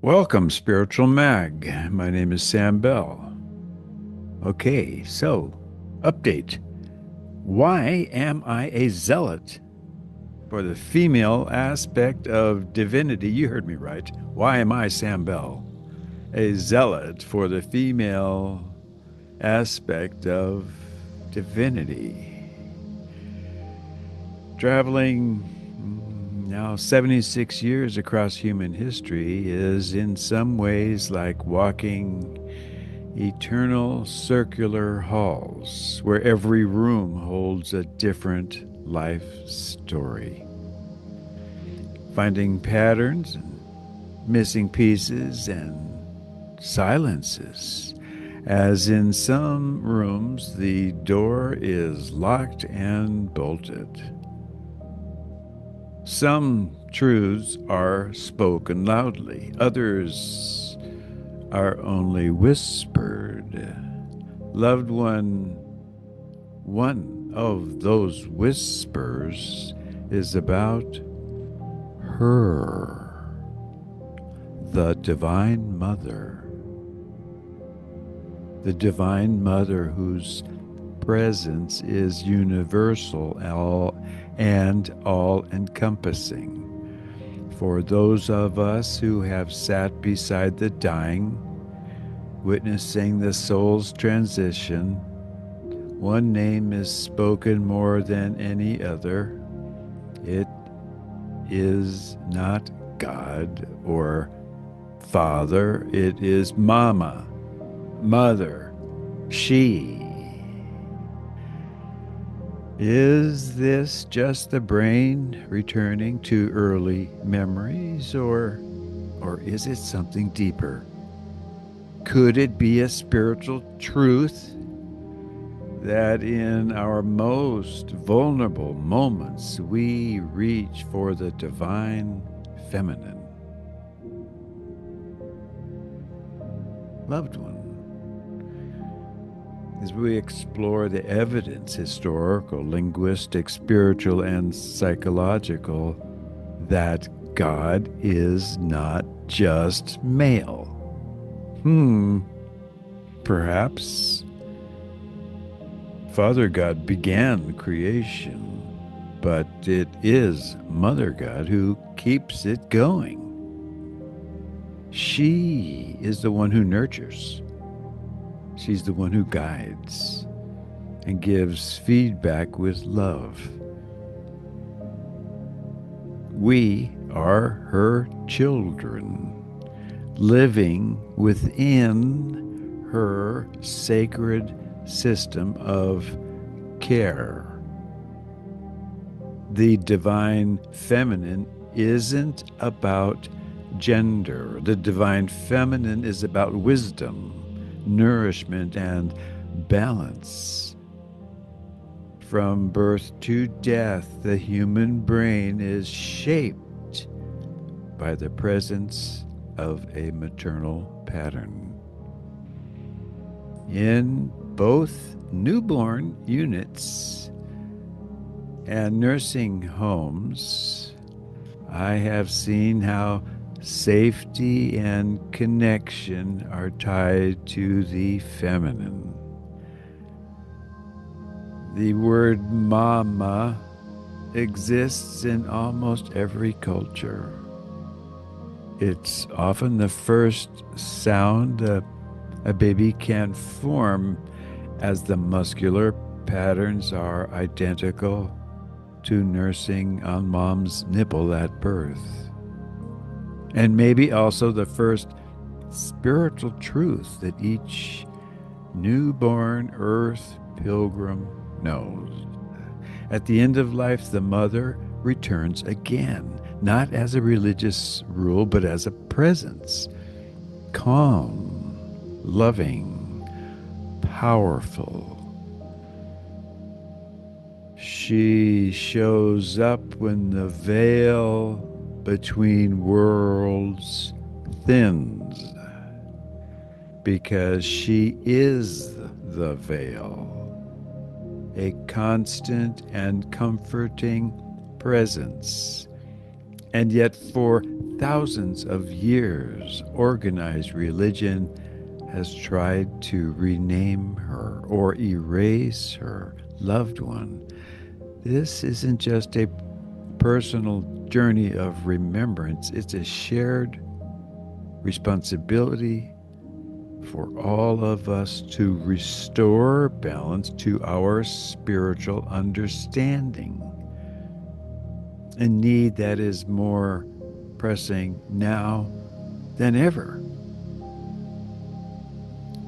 Welcome, Spiritual Mag. My name is Sam Bell. Okay, so update. Why am I a zealot for the female aspect of divinity? You heard me right. Why am I, Sam Bell, a zealot for the female aspect of divinity? Traveling now 76 years across human history is in some ways like walking eternal circular halls where every room holds a different life story. Finding patterns and missing pieces and silences. As in some rooms, the door is locked and bolted. Some truths are spoken loudly, others are only whispered. Loved one of those whispers is about her, the Divine Mother. The Divine Mother whose presence is universal and all-encompassing. For those of us who have sat beside the dying, witnessing the soul's transition, one name is spoken more than any other. It is not God or Father, it is Mama, Mother, she. Is this just the brain returning to early memories, or is it something deeper? Could it be a spiritual truth that in our most vulnerable moments we reach for the divine feminine? Loved one, as we explore the evidence, historical, linguistic, spiritual, and psychological, that God is not just male. Perhaps Father God began creation, but it is Mother God who keeps it going. She is the one who nurtures. She's the one who guides and gives feedback with love. We are her children, living within her sacred system of care. The divine feminine isn't about gender. The divine feminine is about wisdom, nourishment, and balance. From birth to death, the human brain is shaped by the presence of a maternal pattern. In both newborn units and nursing homes, I have seen how safety and connection are tied to the feminine. The word mama exists in almost every culture. It's often the first sound a baby can form, as the muscular patterns are identical to nursing on mom's nipple at birth. And maybe also the first spiritual truth that each newborn earth pilgrim knows. At the end of life, the mother returns again, not as a religious rule, but as a presence. Calm, loving, powerful. She shows up when the veil between worlds thins, because she is the veil, a constant and comforting presence. And yet for thousands of years, organized religion has tried to rename her or erase her loved one. This isn't just a personal journey of remembrance, it's a shared responsibility for all of us to restore balance to our spiritual understanding. A need that is more pressing now than ever.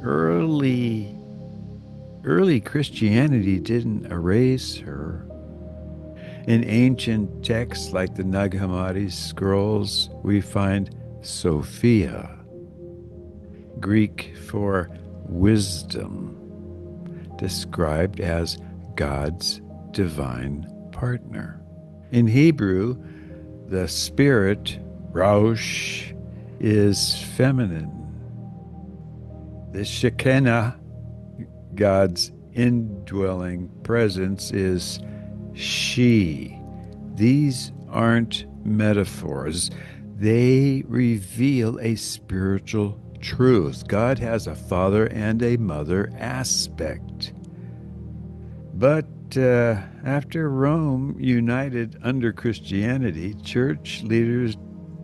Early early Christianity didn't erase her. In ancient texts like the Nag Hammadi scrolls, we find Sophia, Greek for wisdom, described as God's divine partner. In Hebrew, the spirit, Raush, is feminine. The Shekinah, God's indwelling presence, is she. These aren't metaphors. They reveal a spiritual truth. God has a father and a mother aspect. But after Rome united under Christianity, church leaders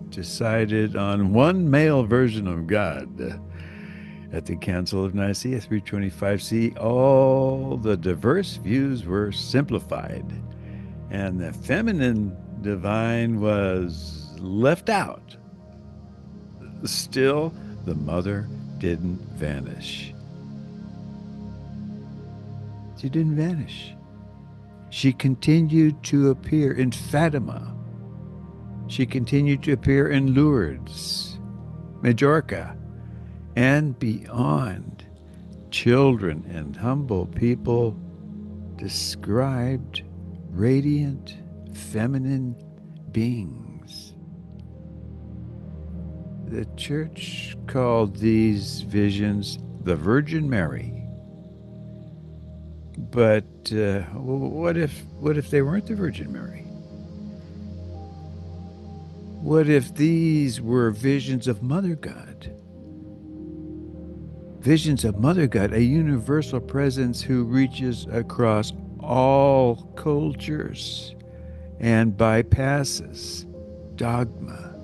decided on one male version of God. At the Council of Nicaea 325 CE, all the diverse views were simplified, and the feminine divine was left out. Still, the mother didn't vanish. She didn't vanish. She continued to appear in Fatima. She continued to appear in Lourdes, Majorca, and beyond. Children and humble people described radiant, feminine beings. The church called these visions the Virgin Mary. But what if they weren't the Virgin Mary? What if these were visions of Mother God? Visions of Mother God, a universal presence who reaches across all cultures and bypasses dogma.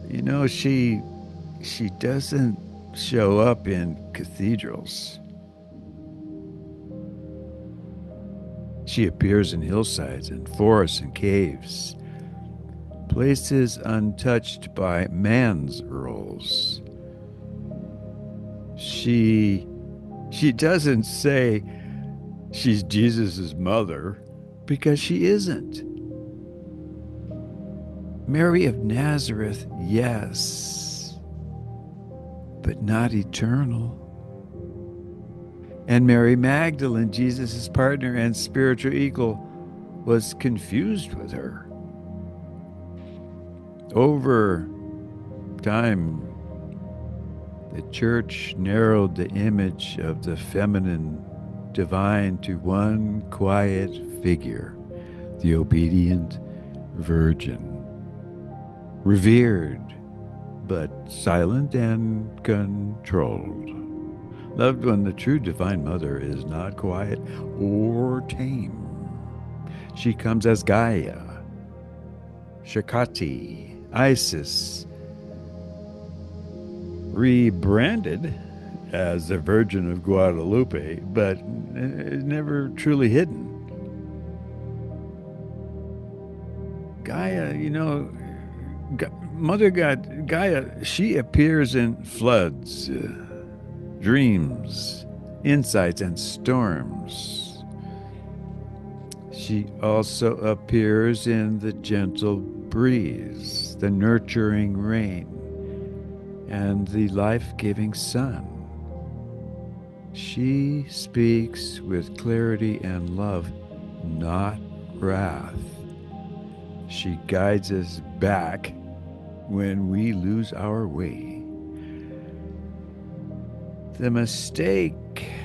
You know, she doesn't show up in cathedrals. She appears in hillsides and forests and caves, places untouched by man's rules. She doesn't say she's Jesus' mother, because she isn't. Mary of Nazareth, yes, but not eternal. And Mary Magdalene, Jesus' partner and spiritual equal, was confused with her. Over time, the church narrowed the image of the feminine divine to one quiet figure, the obedient virgin, revered but silent and controlled. Loved one, the true divine mother is not quiet or tame. She comes as Gaia, Shakti, Isis, rebranded as the Virgin of Guadalupe, but never truly hidden. Gaia, Mother God, Gaia, she appears in floods, dreams, insights, and storms. She also appears in the gentle breeze, the nurturing rain, and the life-giving sun. She speaks with clarity and love, not wrath. She guides us back when we lose our way. The mistake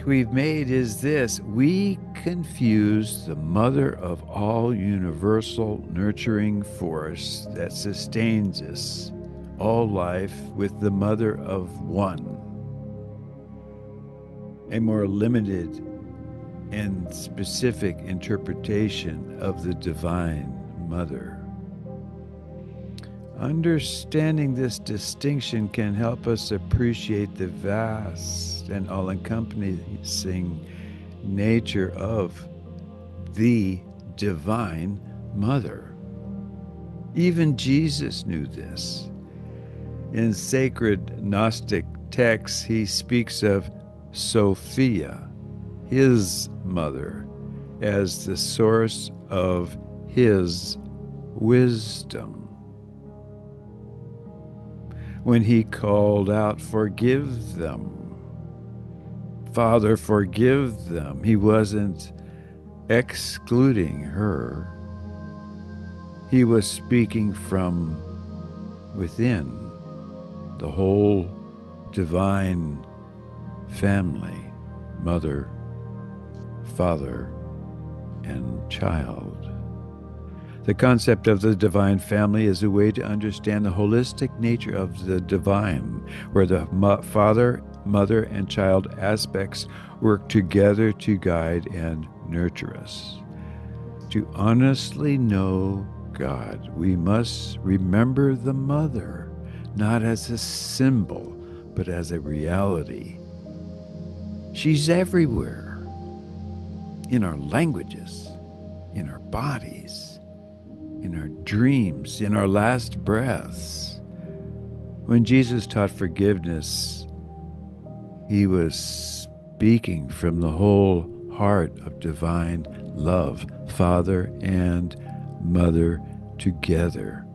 we've made is this: we confuse the mother of all universal nurturing force that sustains us, all life, with the mother of one, a more limited and specific interpretation of the Divine Mother. Understanding this distinction can help us appreciate the vast and all-encompassing nature of the Divine Mother. Even Jesus knew this. In sacred Gnostic texts, he speaks of Sophia, his mother, as the source of his wisdom. When he called out, "Forgive them, Father, forgive them," he wasn't excluding her. He was speaking from within the whole divine family, mother, father, and child. The concept of the divine family is a way to understand the holistic nature of the divine, where the father, mother, and child aspects work together to guide and nurture us. To honestly know God, we must remember the mother, not as a symbol, but as a reality. She's everywhere, in our languages, in our bodies, in our dreams, in our last breaths. When Jesus taught forgiveness, he was speaking from the whole heart of divine love, Father and Mother together.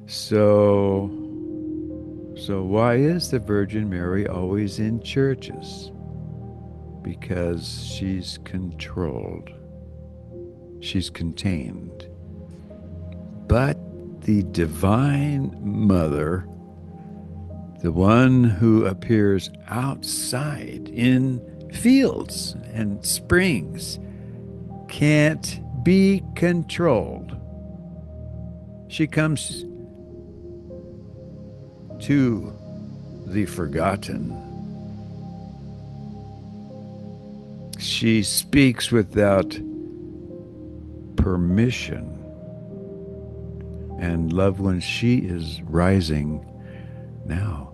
So why is the Virgin Mary always in churches? Because she's controlled. She's contained. But the Divine Mother, the one who appears outside in fields and springs, can't be controlled. She comes to the forgotten. She speaks without permission. And loved ones, she is rising now.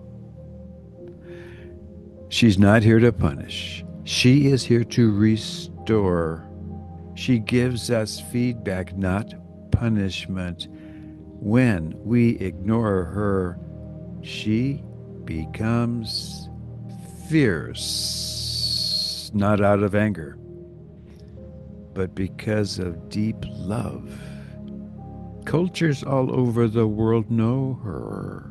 She's not here to punish. She is here to restore. She gives us feedback, not punishment. When we ignore her, she becomes fierce, not out of anger, but because of deep love. Cultures all over the world know her.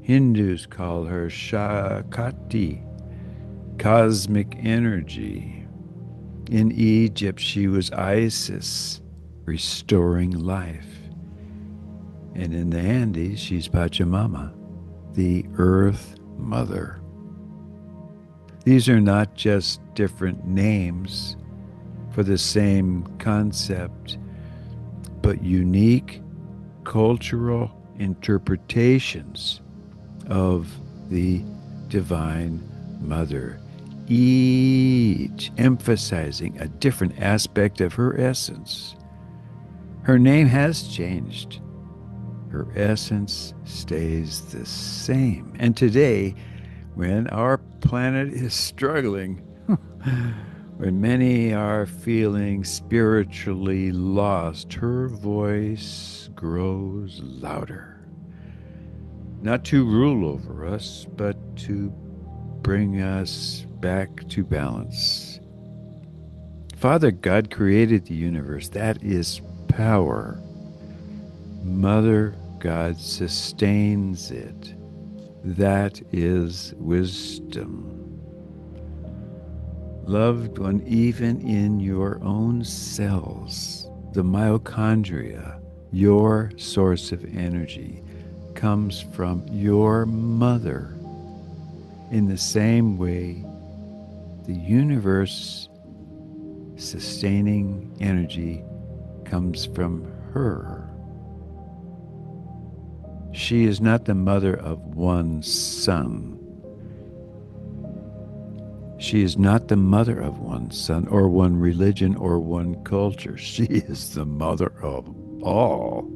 Hindus call her Shakti, cosmic energy. In Egypt, she was Isis, restoring life. And in the Andes, she's Pachamama, the Earth Mother. These are not just different names for the same concept, but unique cultural interpretations of the Divine Mother, each emphasizing a different aspect of her essence. Her name has changed. Her essence stays the same. And today, when our planet is struggling, when many are feeling spiritually lost, her voice grows louder. Not to rule over us, but to bring us back to balance. Father God created the universe. That is power. Mother God sustains it. That is wisdom. Loved one, even in your own cells, the mitochondria, your source of energy, comes from your mother. In the same way, the universe sustaining energy comes from her. She is not the mother of one son. She is not the mother of one son or one religion or one culture. She is the mother of all,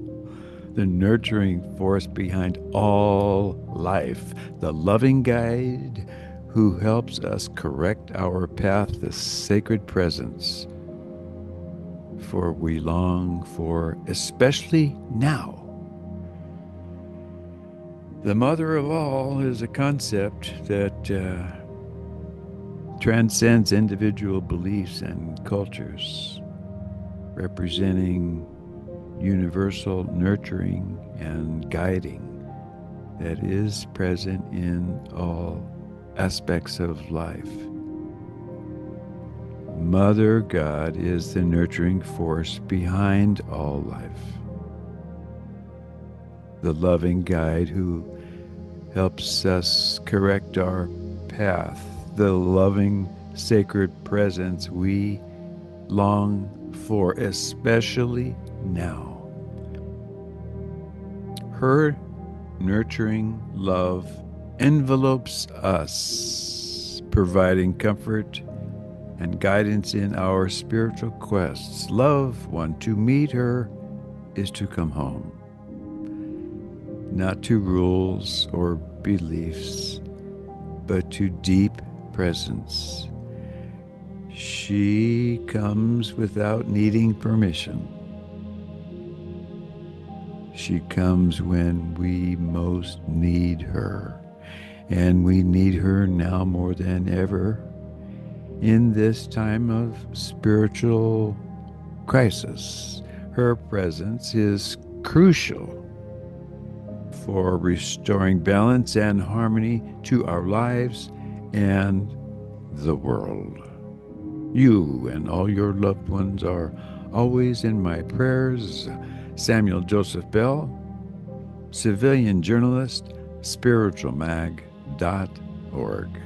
the nurturing force behind all life, the loving guide who helps us correct our path, the sacred presence. For we long for, especially now. The mother of all is a concept that transcends individual beliefs and cultures, representing universal nurturing and guiding that is present in all aspects of life. Mother God is the nurturing force behind all life, the loving guide who helps us correct our path, the loving sacred presence we long for, especially now. Her nurturing love envelopes us, providing comfort and guidance in our spiritual quests. Love, one, to meet her is to come home, not to rules or beliefs, but to deep presence. She comes without needing permission. She comes when we most need her, and we need her now more than ever in this time of spiritual crisis. Her presence is crucial for restoring balance and harmony to our lives and the world. You and all your loved ones are always in my prayers. Samuel Joseph Bell, civilian journalist, spiritualmag.org.